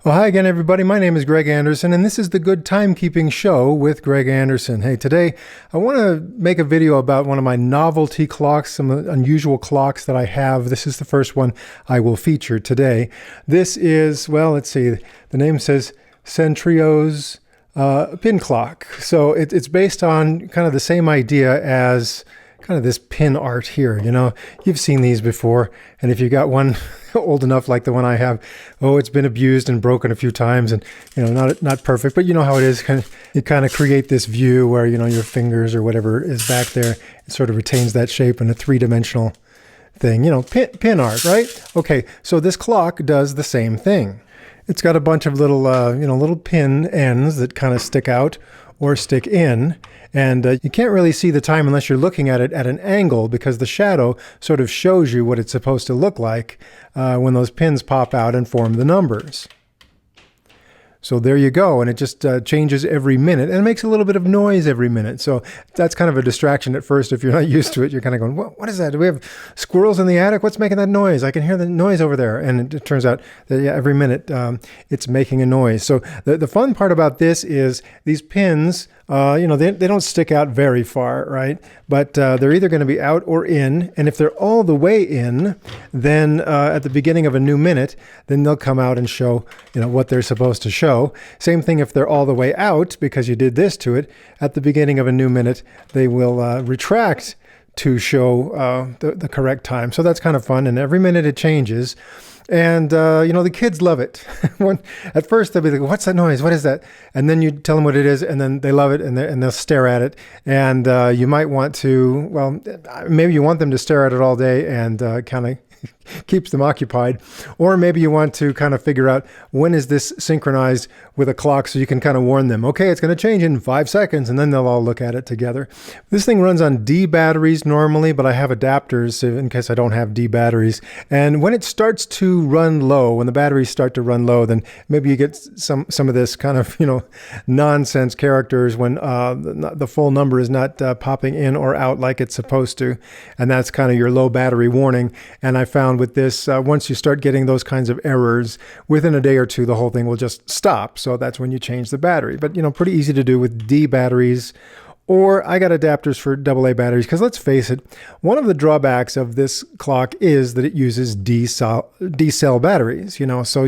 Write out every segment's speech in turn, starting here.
Well, hi again, everybody. My name is Greg Anderson, and this is the Good Timekeeping Show with Greg Anderson. Hey, today I want to make a video about one of my novelty clocks, some unusual clocks that I have. This is the first one I will feature today. This is, well, let's see, the name says Centrios pin clock. So it's based on kind of the same idea as kind of this pin art here. You know, you've seen these before, and if you got one old enough like the one I have, oh, it's been abused and broken a few times, and you know, not perfect, but you know how it is. You kind of create this view where, you know, your fingers or whatever is back there. It sort of retains that shape in a three-dimensional thing. You know, pin art, right? Okay, so this clock does the same thing. It's got a bunch of little, little pin ends that kind of stick out or stick in. And you can't really see the time unless you're looking at it at an angle, because the shadow sort of shows you what it's supposed to look like when those pins pop out and form the numbers. So there you go, and it just changes every minute, and it makes a little bit of noise every minute. So that's kind of a distraction at first if you're not used to it. You're kind of going, what is that? Do we have squirrels in the attic? What's making that noise? I can hear the noise over there. And it turns out that every minute it's making a noise. So the fun part about this is these pins, they don't stick out very far, right? But they're either going to be out or in. And if they're all the way in, then at the beginning of a new minute, then they'll come out and show, what they're supposed to show. Same thing if they're all the way out, because you did this to it. At the beginning of a new minute, they will retract to show the correct time. So that's kind of fun. And every minute it changes. And, the kids love it. At first, they'll be like, what's that noise? What is that? And then you tell them what it is, and then they love it, and they'll stare at it. And you might want to, well, maybe you want them to stare at it all day and kind of keeps them occupied. Or maybe you want to kind of figure out, when is this synchronized with a clock, so you can kind of warn them, okay, it's going to change in 5 seconds, and then they'll all look at it together. This thing runs on D batteries normally, but I have adapters in case I don't have D batteries. And when it starts to run low, when the batteries start to run low, then maybe you get some of this kind of, nonsense characters when the full number is not popping in or out like it's supposed to. And that's kind of your low battery warning. And I found with this, once you start getting those kinds of errors, within a day or two, the whole thing will just stop. So that's when you change the battery. But, pretty easy to do with D batteries. Or I got adapters for AA batteries, because let's face it, one of the drawbacks of this clock is that it uses D cell batteries, so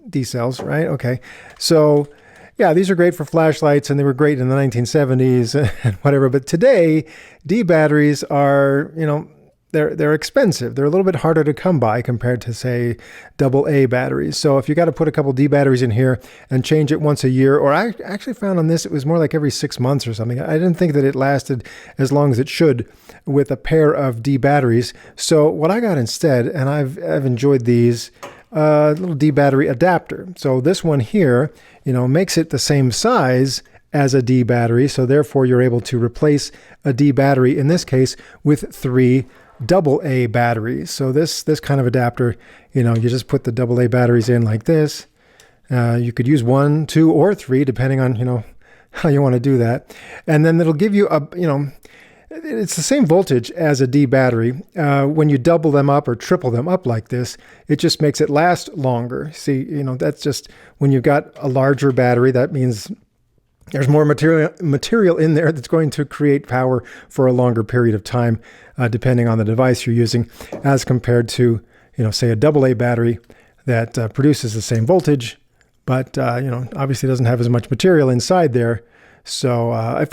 D cells, right? Okay. So yeah, these are great for flashlights, and they were great in the 1970s and whatever. But today, D batteries are, they're expensive. They're a little bit harder to come by compared to, say, AA batteries. So if you got to put a couple D batteries in here and change it once a year, or I actually found on this it was more like every 6 months or something. I didn't think that it lasted as long as it should with a pair of D batteries. So what I got instead, and I've enjoyed these, little D battery adapter. So this one here, makes it the same size as a D battery. So therefore you're able to replace a D battery, in this case, with 3 AA batteries. So this kind of adapter, you just put the AA batteries in like this. You could use 1, 2, or 3, depending on, how you want to do that. And then it'll give you it's the same voltage as a D battery. When you double them up or triple them up like this, it just makes it last longer. See, that's just when you've got a larger battery, that means there's more material in there that's going to create power for a longer period of time, depending on the device you're using, as compared to, say, a AA battery that produces the same voltage, but obviously doesn't have as much material inside there. So if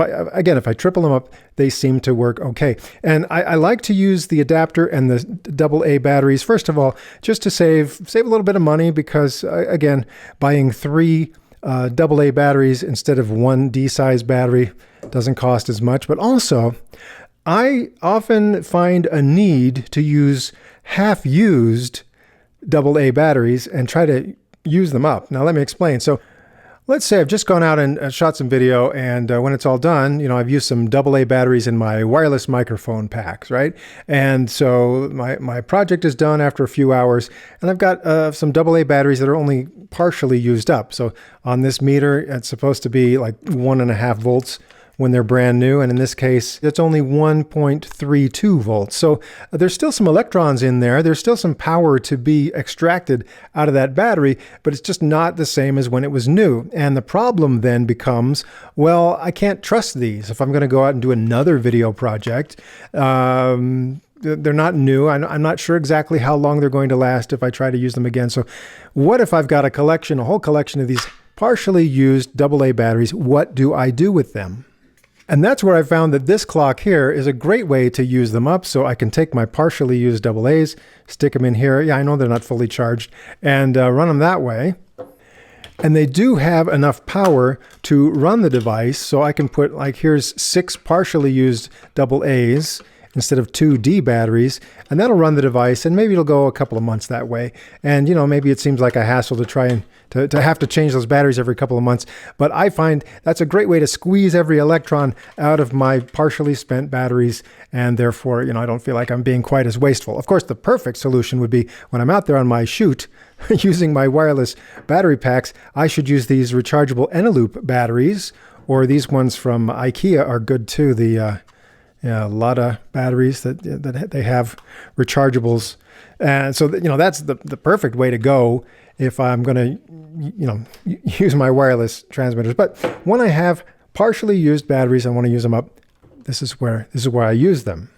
I triple them up, they seem to work okay. And I like to use the adapter and the AA batteries, first of all, just to save a little bit of money, because again, buying 3 AA batteries instead of 1 D-size battery doesn't cost as much. But also, I often find a need to use half-used AA batteries and try to use them up. Now, let me explain. So let's say I've just gone out and shot some video, and when it's all done, I've used some AA batteries in my wireless microphone packs, right? And so my project is done after a few hours, and I've got some AA batteries that are only partially used up. So on this meter, it's supposed to be like 1.5 volts when they're brand new. And in this case, it's only 1.32 volts. So there's still some electrons in there. There's still some power to be extracted out of that battery, but it's just not the same as when it was new. And the problem then becomes, well, I can't trust these. If I'm going to go out and do another video project, they're not new. I'm not sure exactly how long they're going to last if I try to use them again. So what if I've got a whole collection of these partially used AA batteries? What do I do with them? And that's where I found that this clock here is a great way to use them up. So I can take my partially used AA's, stick them in here. Yeah, I know they're not fully charged, and run them that way. And they do have enough power to run the device. So I can put, like, here's 6 partially used AA's instead of 2 D batteries, and that'll run the device, and maybe it'll go a couple of months that way. And, you know, maybe it seems like a hassle to try and to have to change those batteries every couple of months, but I find that's a great way to squeeze every electron out of my partially spent batteries, and therefore, you know, I don't feel like I'm being quite as wasteful. Of course, the perfect solution would be when I'm out there on my shoot using my wireless battery packs, I should use these rechargeable Eneloop batteries, or these ones from IKEA are good too. The a lot of batteries that they have rechargeables, and so you know that's the perfect way to go if I'm going to use my wireless transmitters. But when I have partially used batteries, I want to use them up. This is where I use them.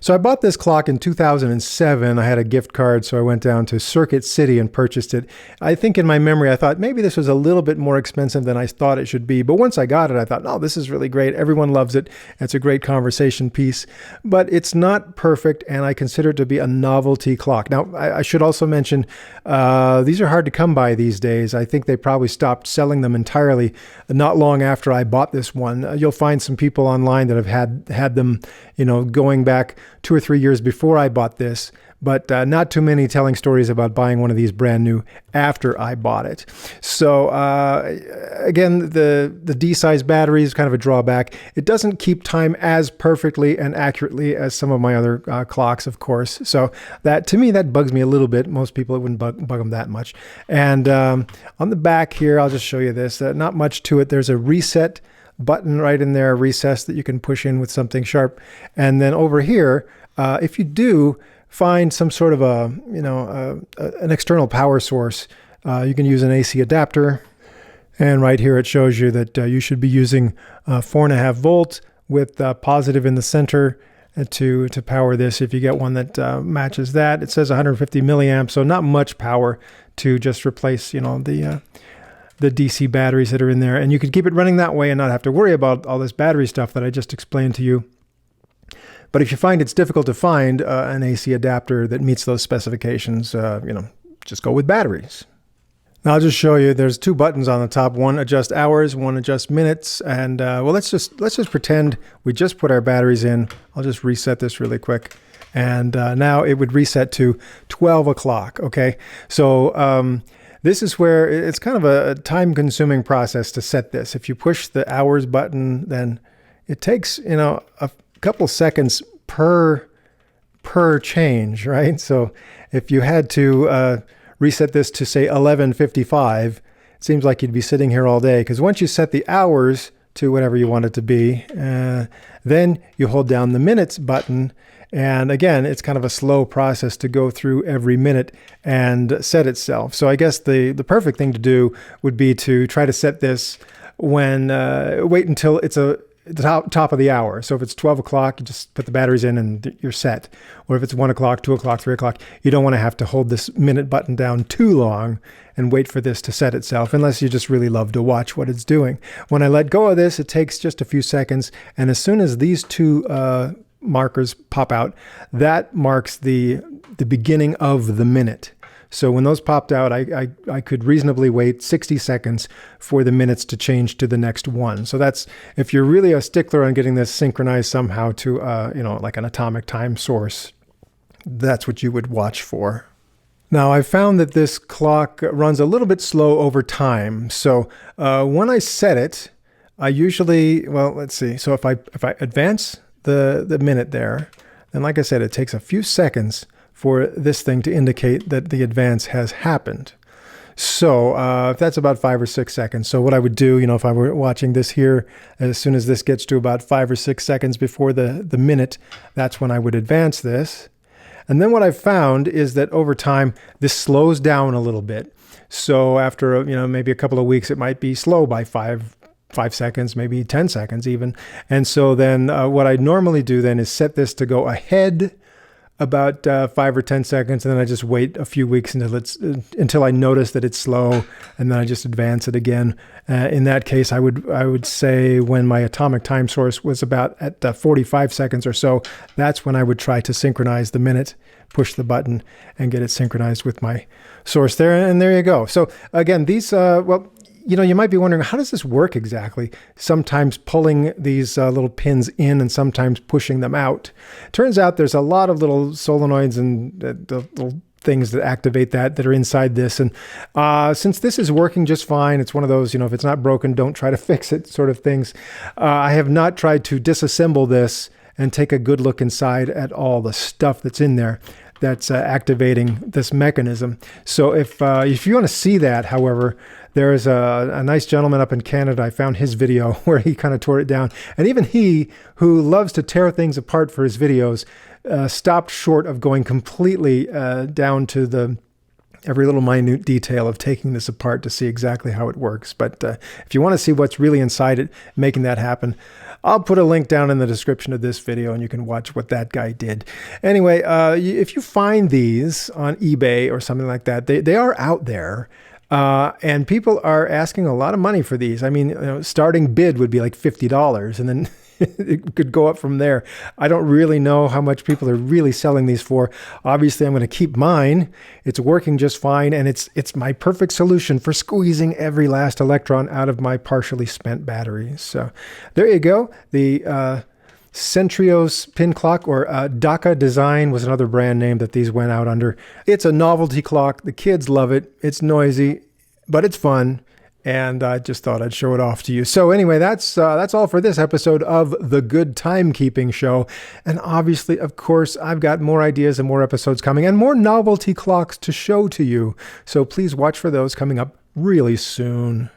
So I bought this clock in 2007. I had a gift card, so I went down to Circuit City and purchased it. I think in my memory, I thought maybe this was a little bit more expensive than I thought it should be. But once I got it, I thought, no, this is really great. Everyone loves it. It's a great conversation piece. But it's not perfect, and I consider it to be a novelty clock. Now, I should also mention, these are hard to come by these days. I think they probably stopped selling them entirely not long after I bought this one. You'll find some people online that have had them, going back 2 or 3 years before I bought this, but not too many telling stories about buying one of these brand new after I bought it. So again, the D-size battery is kind of a drawback. It doesn't keep time as perfectly and accurately as some of my other clocks, of course. So that, to me, that bugs me a little bit. Most people, it wouldn't bug them that much. And on the back here, I'll just show you this. Not much to it. There's a reset button right in there, recess that you can push in with something sharp. And then over here, if you do find some sort of an external power source, you can use an AC adapter. And right here, it shows you that you should be using 4.5 volt with positive in the center to power this. If you get one that matches that, it says 150 milliamps, so not much power to just replace, the DC batteries that are in there. And you could keep it running that way and not have to worry about all this battery stuff that I just explained to you. But if you find it's difficult to find an AC adapter that meets those specifications, just go with batteries. Now I'll just show you, there's 2 buttons on the top. One adjust hours, one adjust minutes. And let's just pretend we just put our batteries in. I'll just reset this really quick. And now it would reset to 12 o'clock. Okay. So, this is where it's kind of a time-consuming process to set this. If you push the hours button, then it takes, a couple seconds per change, right? So if you had to reset this to, say, 11:55, it seems like you'd be sitting here all day. Because once you set the hours to whatever you want it to be, then you hold down the minutes button. And again, it's kind of a slow process to go through every minute and set itself. So I guess the perfect thing to do would be to try to set this when, wait until it's the top of the hour. So if it's 12 o'clock, you just put the batteries in and you're set. Or if it's 1 o'clock, 2 o'clock, 3 o'clock, you don't want to have to hold this minute button down too long and wait for this to set itself, unless you just really love to watch what it's doing. When I let go of this, it takes just a few seconds. And as soon as these 2 markers pop out, that marks the beginning of the minute. So when those popped out, I could reasonably wait 60 seconds for the minutes to change to the next one. So that's, if you're really a stickler on getting this synchronized somehow to like an atomic time source, that's what you would watch for. Now, I found that this clock runs a little bit slow over time. So when I set it, I usually, well, let's see. So if I advance the minute there, and like I said, it takes a few seconds for this thing to indicate that the advance has happened. So that's about 5 or 6 seconds. So what I would do, if I were watching this here, as soon as this gets to about 5 or 6 seconds before the minute, that's when I would advance this. And then what I've found is that over time, this slows down a little bit. So after, maybe a couple of weeks, it might be slow by 5 seconds, maybe 10 seconds even. And so then what I normally do then is set this to go ahead about 5 or 10 seconds, and then I just wait a few weeks until I notice that it's slow, and then I just advance it again. In that case, I would say when my atomic time source was about at 45 seconds or so, that's when I would try to synchronize the minute, push the button, and get it synchronized with my source there. And there you go. So again, these you might be wondering, how does this work exactly? Sometimes pulling these little pins in and sometimes pushing them out. Turns out there's a lot of little solenoids and the little things that activate that are inside this. And since this is working just fine, it's one of those, if it's not broken, don't try to fix it sort of things. I have not tried to disassemble this and take a good look inside at all the stuff that's in there that's activating this mechanism. So if you want to see that, however, there's a nice gentleman up in Canada. I found his video where he kind of tore it down. And even he, who loves to tear things apart for his videos, stopped short of going completely down to every little minute detail of taking this apart to see exactly how it works. But if you want to see what's really inside it, making that happen, I'll put a link down in the description of this video and you can watch what that guy did. Anyway, if you find these on eBay or something like that, they are out there. And people are asking a lot of money for these. I mean, starting bid would be like $50, and then it could go up from there. I don't really know how much people are really selling these for. Obviously, I'm going to keep mine. It's working just fine, and it's my perfect solution for squeezing every last electron out of my partially spent batteries. So there you go. The Centrios pin clock, or Daka Design was another brand name that these went out under. It's a novelty clock. The kids love it. It's noisy, but it's fun. And I just thought I'd show it off to you. So anyway, that's all for this episode of The Good Timekeeping Show. And obviously, of course, I've got more ideas and more episodes coming and more novelty clocks to show to you. So please watch for those coming up really soon.